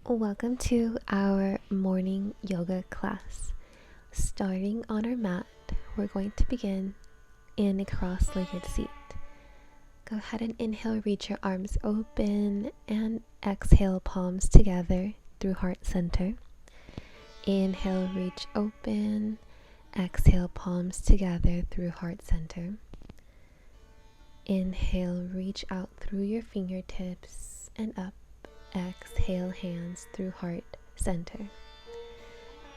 Welcome to our morning yoga class. Starting on our mat, we're going to begin in a cross-legged seat. Go ahead and inhale, reach your arms open, and exhale, palms together through heart center. Inhale, reach open, exhale, palms together through heart center. Inhale, reach out through your fingertips and up. Exhale, hands through heart center.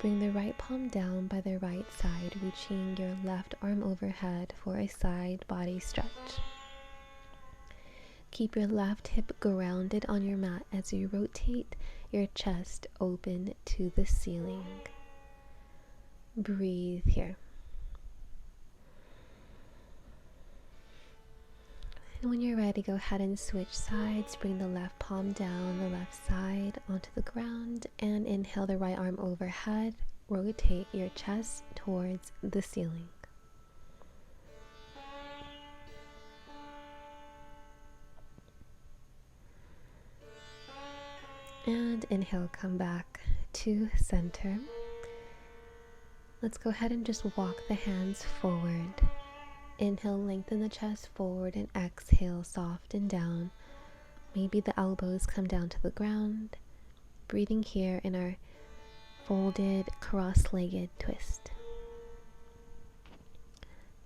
Bring the right palm down by the right side, reaching your left arm overhead for a side body stretch. Keep your left hip grounded on your mat as you rotate your chest open to the ceiling. Breathe here. And when you're ready, go ahead and switch sides. Bring the left palm down the left side onto the ground and inhale the right arm overhead. Rotate your chest towards the ceiling. And inhale, come back to center. Let's go ahead and just walk the hands forward. Inhale, lengthen the chest forward, and exhale, soften down. Maybe the elbows come down to the ground. Breathing here in our folded cross-legged twist.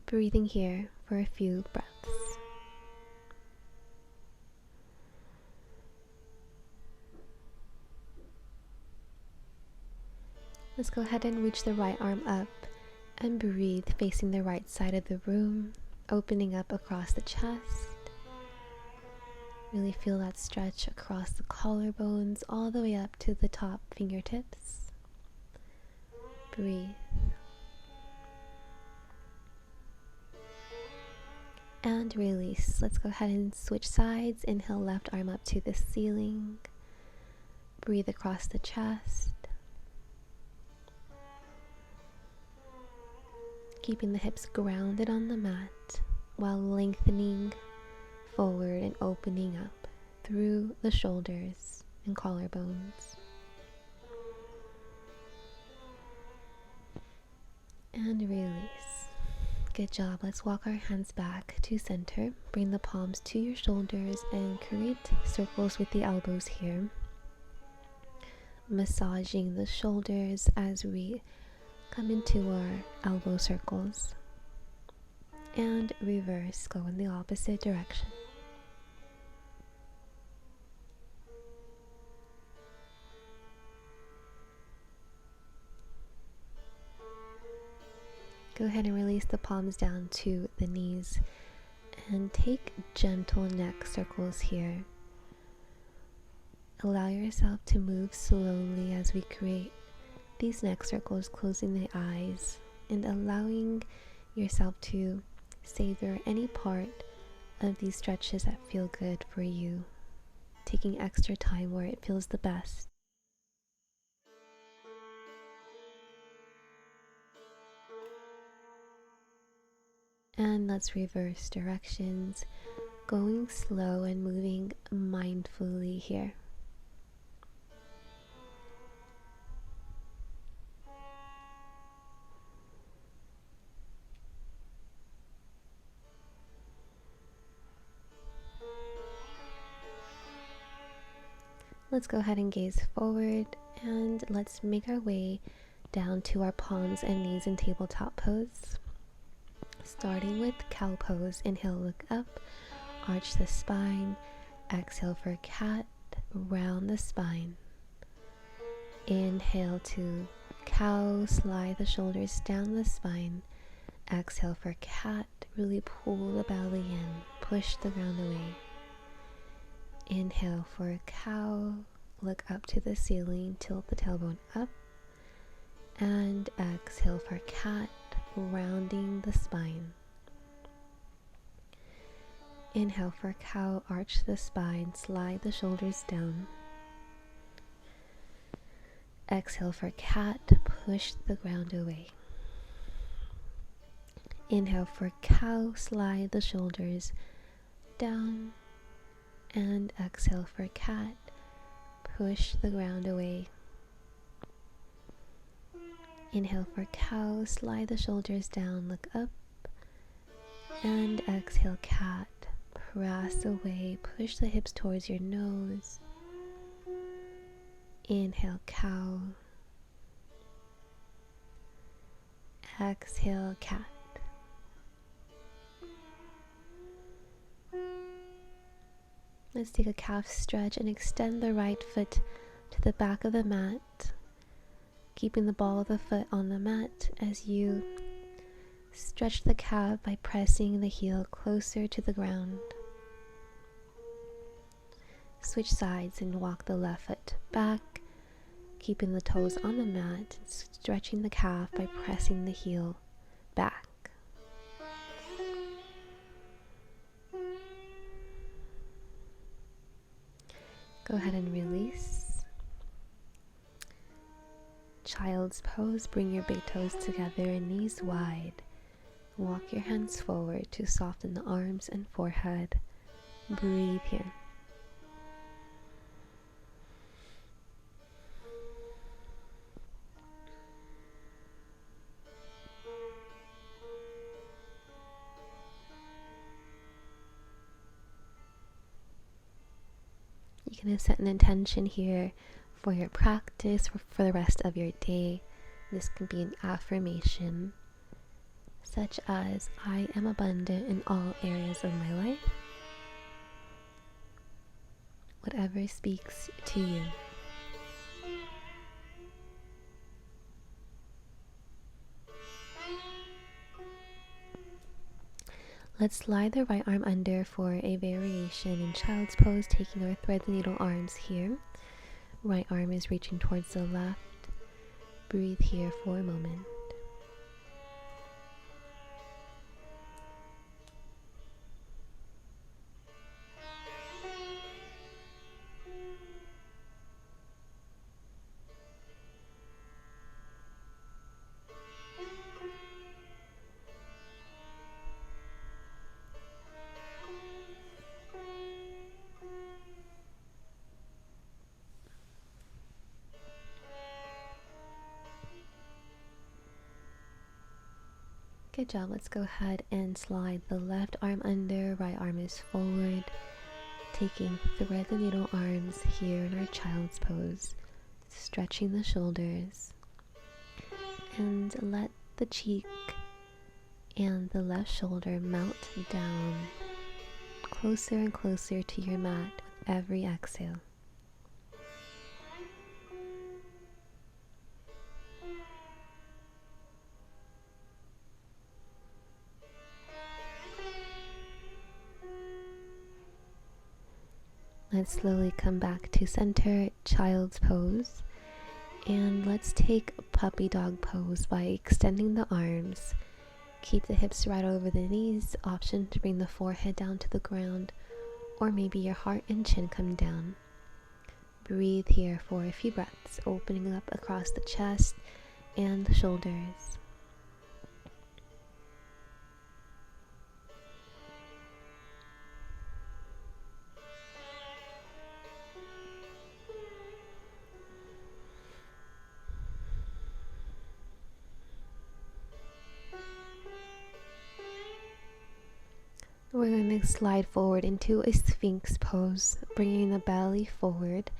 Breathing here for a few breaths. Let's go ahead and reach the right arm up and breathe, facing the right side of the room, opening up across the chest. Really feel that stretch across the collarbones all the way up to the top fingertips. Breathe. And release. Let's go ahead and switch sides. Inhale, left arm up to the ceiling. Breathe across the chest. Keeping the hips grounded on the mat while lengthening forward and opening up through the shoulders and collarbones. And release. Good job. Let's walk our hands back to center. Bring the palms to your shoulders and create circles with the elbows here. Massaging the shoulders as we come into our elbow circles, and reverse, go in the opposite direction. Go ahead and release the palms down to the knees and take gentle neck circles here. Allow yourself to move slowly as we create these neck circles, closing the eyes and allowing yourself to savor any part of these stretches that feel good for you, taking extra time where it feels the best. And let's reverse directions, going slow and moving mindfully here. Let's go ahead and gaze forward, and let's make our way down to our palms and knees in tabletop pose. Starting with cow pose, inhale, look up, arch the spine, exhale for cat, round the spine. Inhale to cow, slide the shoulders down the spine. Exhale for cat, really pull the belly in, push the ground away. Inhale for cow, look up to the ceiling, tilt the tailbone up, and exhale for cat, rounding the spine. Inhale for cow, arch the spine, slide the shoulders down. Exhale for cat, push the ground away. Inhale for cow, slide the shoulders down. And exhale for cat, push the ground away. Inhale for cow, slide the shoulders down, look up. And exhale, cat. Press away, push the hips towards your nose. Inhale, cow. Exhale, cat. Let's take a calf stretch and extend the right foot to the back of the mat, keeping the ball of the foot on the mat as you stretch the calf by pressing the heel closer to the ground. Switch sides and walk the left foot back, keeping the toes on the mat, stretching the calf by pressing the heel back. Go ahead and release. Child's pose, bring your big toes together and knees wide. Walk your hands forward to soften the arms and forehead. Breathe here. You can set an intention here for your practice or for the rest of your day. This can be an affirmation, such as, I am abundant in all areas of my life. Whatever speaks to you. Let's slide the right arm under for a variation in child's pose, taking our thread the needle arms here. Right arm is reaching towards the left. Breathe here for a moment. Good job. Let's go ahead and slide the left arm under, right arm is forward, taking thread the needle arms here in our child's pose, stretching the shoulders, and let the cheek and the left shoulder melt down closer and closer to your mat with every exhale. Let's slowly come back to center, child's pose, and let's take puppy dog pose by extending the arms. Keep the hips right over the knees, option to bring the forehead down to the ground, or maybe your heart and chin come down. Breathe here for a few breaths, opening up across the chest and the shoulders. We're going to slide forward into a Sphinx pose, bringing the belly forward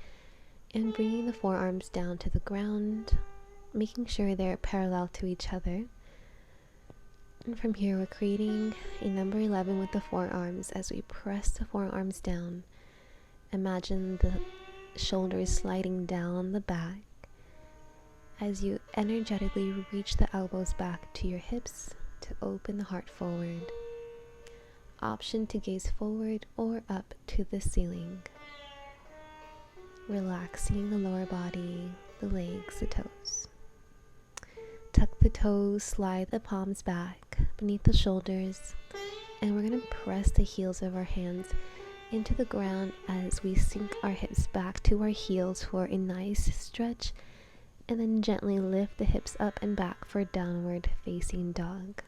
and bringing the forearms down to the ground, making sure they're parallel to each other. And from here, we're creating a number 11 with the forearms as we press the forearms down. Imagine the shoulders sliding down the back as you energetically reach the elbows back to your hips to open the heart forward. Option to gaze forward or up to the ceiling. Relaxing the lower body, the legs, the toes. Tuck the toes, slide the palms back beneath the shoulders, and we're going to press the heels of our hands into the ground as we sink our hips back to our heels for a nice stretch, and then gently lift the hips up and back for downward facing dog.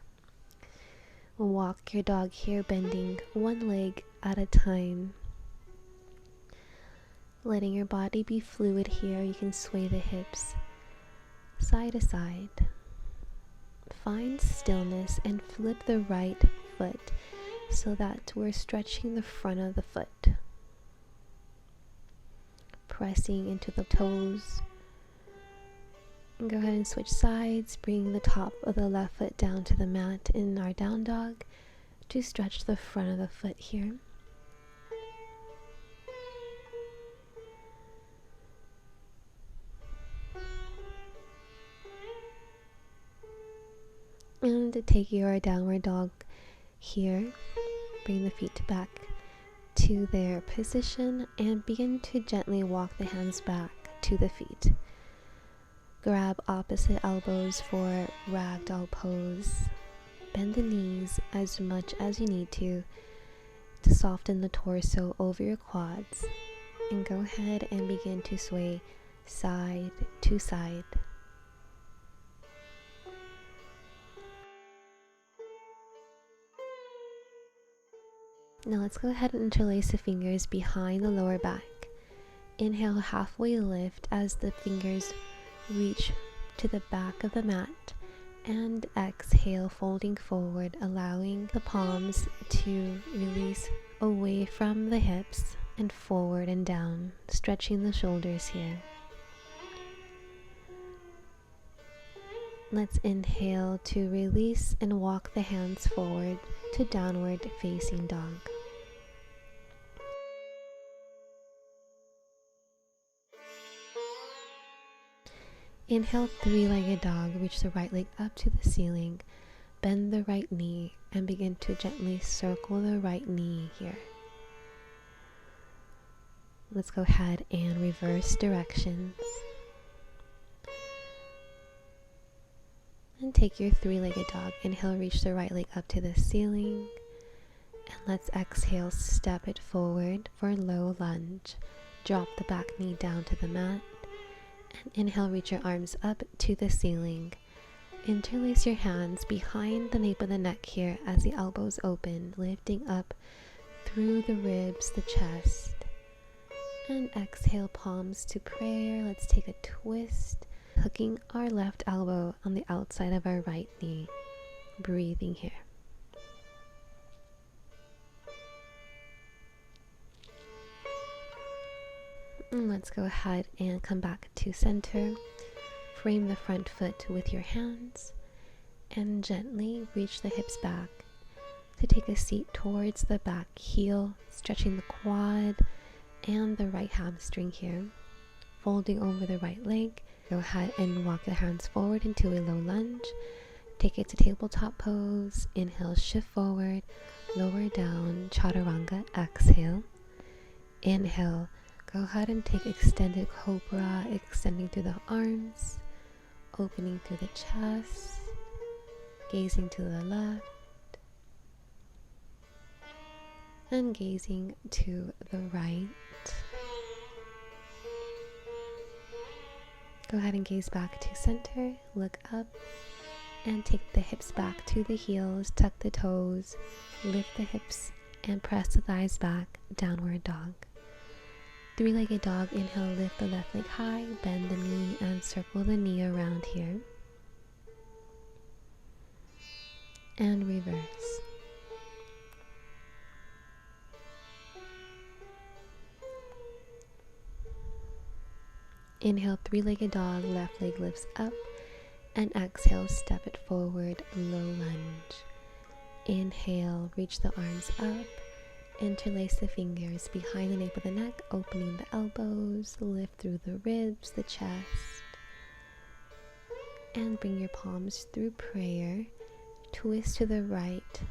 Walk your dog here, bending one leg at a time. Letting your body be fluid here, you can sway the hips side to side. Find stillness and flip the right foot so that we're stretching the front of the foot. Pressing into the toes. And go ahead and switch sides, bring the top of the left foot down to the mat in our down dog to stretch the front of the foot here. And to take your downward dog here, bring the feet back to their position and begin to gently walk the hands back to the feet. Grab opposite elbows for ragdoll pose. Bend the knees as much as you need to soften the torso over your quads. And go ahead and begin to sway side to side. Now let's go ahead and interlace the fingers behind the lower back. Inhale, halfway lift as the fingers reach to the back of the mat, and exhale, folding forward, allowing the palms to release away from the hips and forward and down, stretching the shoulders here. Let's inhale to release and walk the hands forward to downward facing dog. Inhale, three-legged dog. Reach the right leg up to the ceiling. Bend the right knee and begin to gently circle the right knee here. Let's go ahead and reverse directions. And take your three-legged dog. Inhale, reach the right leg up to the ceiling. And let's exhale, step it forward for low lunge. Drop the back knee down to the mat. And inhale, reach your arms up to the ceiling. Interlace your hands behind the nape of the neck here as the elbows open, lifting up through the ribs, the chest. And exhale, palms to prayer. Let's take a twist, hooking our left elbow on the outside of our right knee. Breathing here. And let's go ahead and come back to center. Frame the front foot with your hands and gently reach the hips back to take a seat towards the back heel, stretching the quad and the right hamstring here. Folding over the right leg, go ahead and walk the hands forward into a low lunge. Take it to tabletop pose. Inhale, shift forward, lower down, chaturanga, exhale. Inhale, go ahead and take extended cobra, extending through the arms, opening through the chest, gazing to the left, and gazing to the right. Go ahead and gaze back to center, look up, and take the hips back to the heels, tuck the toes, lift the hips, and press the thighs back, downward dog. Three-legged dog, inhale, lift the left leg high, bend the knee, and circle the knee around here. And reverse. Inhale, three-legged dog, left leg lifts up, and exhale, step it forward, low lunge. Inhale, reach the arms up. Interlace the fingers behind the nape of the neck, opening the elbows, lift through the ribs, the chest, and bring your palms through prayer. Twist to the right,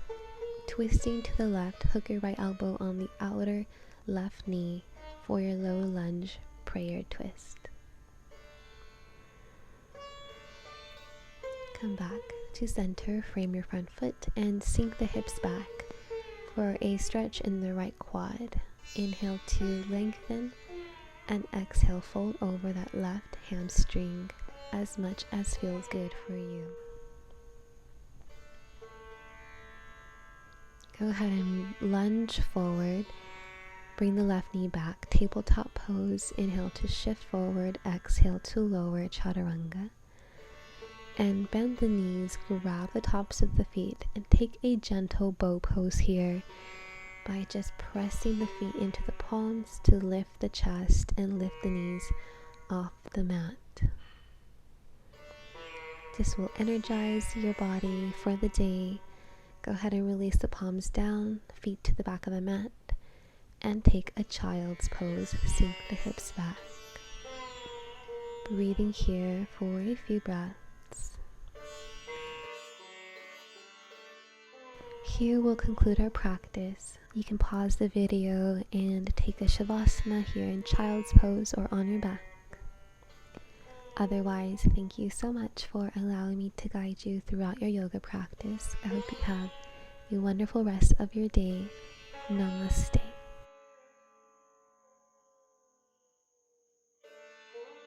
twisting to the left, hook your right elbow on the outer left knee for your low lunge prayer twist. Come back to center, frame your front foot, and sink the hips back for a stretch in the right quad. Inhale to lengthen, and exhale, fold over that left hamstring as much as feels good for you. Go ahead and lunge forward, bring the left knee back, tabletop pose, inhale to shift forward, exhale to lower, chaturanga. And bend the knees, grab the tops of the feet, and take a gentle bow pose here by just pressing the feet into the palms to lift the chest and lift the knees off the mat. This will energize your body for the day. Go ahead and release the palms down, feet to the back of the mat, and take a child's pose. Sink the hips back. Breathing here for a few breaths. Here we'll conclude our practice. You can pause the video and take a shavasana here in child's pose or on your back. Otherwise, thank you so much for allowing me to guide you throughout your yoga practice. I hope you have a wonderful rest of your day. Namaste.